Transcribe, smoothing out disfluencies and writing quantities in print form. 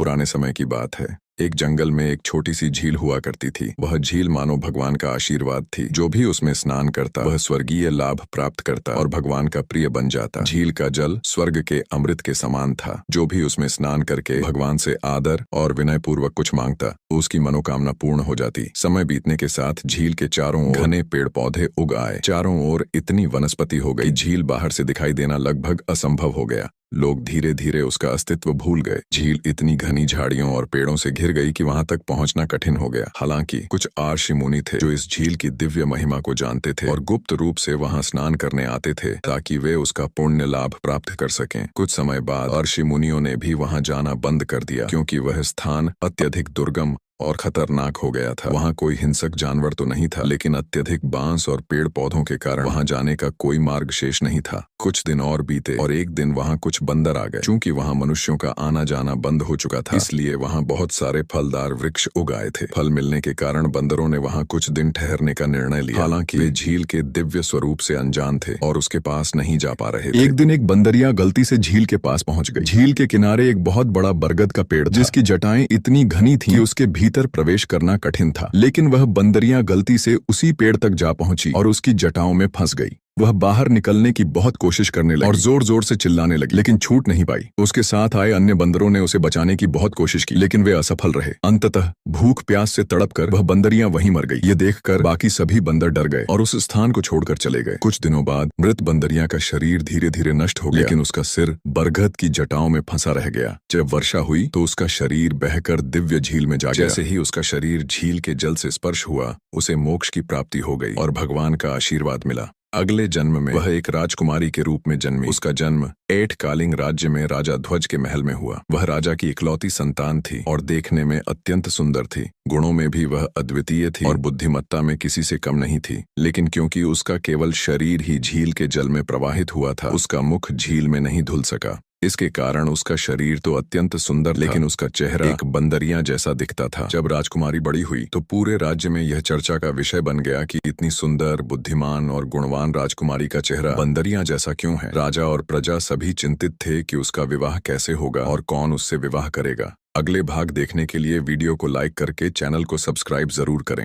पुराने समय की बात है। एक जंगल में एक छोटी सी झील हुआ करती थी। वह झील मानो भगवान का आशीर्वाद थी। जो भी उसमें स्नान करता वह स्वर्गीय लाभ प्राप्त करता और भगवान का प्रिय बन जाता। झील का जल स्वर्ग के अमृत के समान था। जो भी उसमें स्नान करके भगवान से आदर और विनय पूर्वक कुछ मांगता उसकी मनोकामना पूर्ण हो जाती। समय बीतने के साथ झील के चारों ओर घने पेड़ पौधे उग आए। चारों ओर इतनी वनस्पति हो गई झील बाहर से दिखाई देना लगभग असंभव हो गया। लोग धीरे धीरे उसका अस्तित्व भूल गए। झील इतनी घनी झाड़ियों और पेड़ों से घिर गई कि वहां तक पहुंचना कठिन हो गया। हालांकि कुछ आर्षि मुनि थे जो इस झील की दिव्य महिमा को जानते थे और गुप्त रूप से वहां स्नान करने आते थे ताकि वे उसका पुण्य लाभ प्राप्त कर सकें। कुछ समय बाद आर्षि मुनियों ने भी वहां जाना बंद कर दिया क्योंकि वह स्थान अत्यधिक दुर्गम और खतरनाक हो गया था। वहां कोई हिंसक जानवर तो नहीं था, लेकिन अत्यधिक बांस और पेड़ पौधों के कारण वहां जाने का कोई मार्ग शेष नहीं था। कुछ दिन और बीते और एक दिन वहां कुछ बंदर आ गए। चूंकि वहां मनुष्यों का आना जाना बंद हो चुका था, इसलिए वहां बहुत सारे फलदार वृक्ष उग आए थे। फल मिलने के कारण बंदरों ने वहां कुछ दिन ठहरने का निर्णय लिया। हालांकि वे झील के दिव्य स्वरूप से अनजान थे और उसके पास नहीं जा पा रहे थे। एक दिन एक बंदरिया गलती से झील के पास पहुंच गई। झील के किनारे एक बहुत बड़ा बरगद का पेड़ था, जिसकी जटाएं इतनी घनी थीं कि उसके भीतर प्रवेश करना कठिन था। लेकिन वह बंदरिया गलती से उसी पेड़ तक जा पहुंची और उसकी जटाओं में फंस गई। वह बाहर निकलने की बहुत कोशिश करने लगी और जोर जोर से चिल्लाने लगी, लेकिन छूट नहीं पाई। उसके साथ आए अन्य बंदरों ने उसे बचाने की बहुत कोशिश की, लेकिन वे असफल रहे। अंततः भूख प्यास से तड़पकर वह बंदरिया वहीं मर गई। ये देखकर बाकी सभी बंदर डर गए और उस स्थान को छोड़कर चले गए। कुछ दिनों बाद मृत बंदरिया का शरीर धीरे धीरे नष्ट हो गया, लेकिन उसका सिर बरगद की जटाओं में फंसा रह गया। जब वर्षा हुई तो उसका शरीर बहकर दिव्य झील में जा गया। जैसे ही उसका शरीर झील के जल से स्पर्श हुआ उसे मोक्ष की प्राप्ति हो गई और भगवान का आशीर्वाद मिला। अगले जन्म में वह एक राजकुमारी के रूप में जन्मी। उसका जन्म ऐटकालिंग राज्य में राजा ध्वज के महल में हुआ। वह राजा की इकलौती संतान थी और देखने में अत्यंत सुंदर थी। गुणों में भी वह अद्वितीय थी और बुद्धिमत्ता में किसी से कम नहीं थी। लेकिन क्योंकि उसका केवल शरीर ही झील के जल में प्रवाहित हुआ था, उसका मुख झील में नहीं धुल सका। इसके कारण उसका शरीर तो अत्यंत सुंदर लेकिन उसका चेहरा एक बंदरिया जैसा दिखता था। जब राजकुमारी बड़ी हुई तो पूरे राज्य में यह चर्चा का विषय बन गया कि इतनी सुंदर, बुद्धिमान और गुणवान राजकुमारी का चेहरा बंदरिया जैसा क्यों है। राजा और प्रजा सभी चिंतित थे कि उसका विवाह कैसे होगा और कौन उससे विवाह करेगा। अगले भाग देखने के लिए वीडियो को लाइक करके चैनल को सब्सक्राइब जरूर करें।